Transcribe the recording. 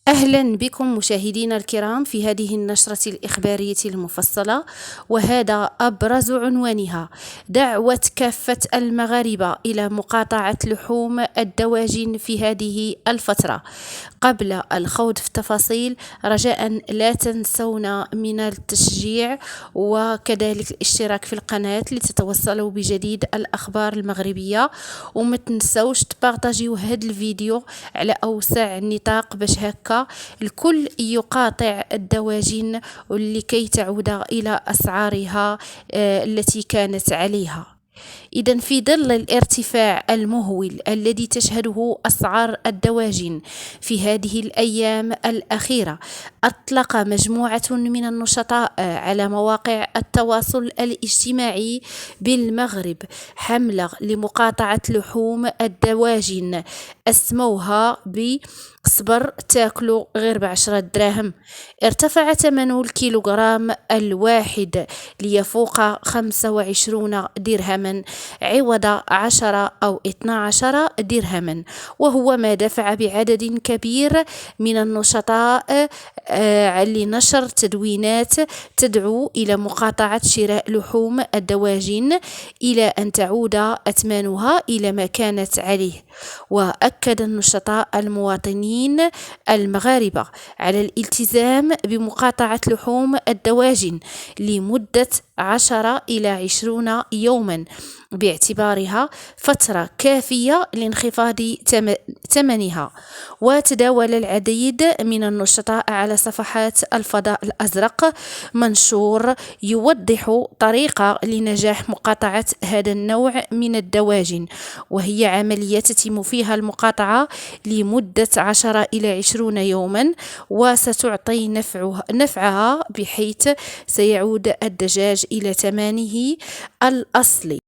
أهلا بكم مشاهدينا الكرام في هذه النشرة الإخبارية المفصلة، وهذا أبرز عنوانها: دعوة كافة المغاربة إلى مقاطعة لحوم الدواجن في هذه الفترة. قبل الخوض في التفاصيل، رجاء لا تنسونا من التشجيع وكذلك الاشتراك في القناة لتتوصلوا بجديد الأخبار المغربية، وما تنسوش تبارطاجيو هذا الفيديو على أوسع نطاق باش هكا الكل يقاطع الدواجن لكي تعود إلى أسعارها التي كانت عليها. إذن في ظل الارتفاع المهول الذي تشهده أسعار الدواجن في هذه الأيام الأخيرة، أطلق مجموعة من النشطاء على مواقع التواصل الاجتماعي بالمغرب حملة لمقاطعة لحوم الدواجن أسموها صبر تاكلو غير ب10 دراهم. ارتفع ثمن الكيلوغرام الواحد ليفوق 25 درهما عوض 10 أو 12 درهما، وهو ما دفع بعدد كبير من النشطاء لنشر تدوينات تدعو إلى مقاطعة شراء لحوم الدواجن إلى أن تعود أثمانها إلى ما كانت عليه. وأكد النشطاء المواطنين المغاربة على الالتزام بمقاطعة لحوم الدواجن لمدة 10 إلى 20 يوما، باعتبارها فترة كافية لانخفاض ثمنها. وتداول العديد من النشطاء على صفحات الفضاء الأزرق منشور يوضح طريقة لنجاح مقاطعة هذا النوع من الدواجن، وهي عملية تتم فيها المقاطعة لمدة 10 إلى 20 يوما، وستعطي نفعها بحيث سيعود الدجاج إلى ثمنه الأصلي.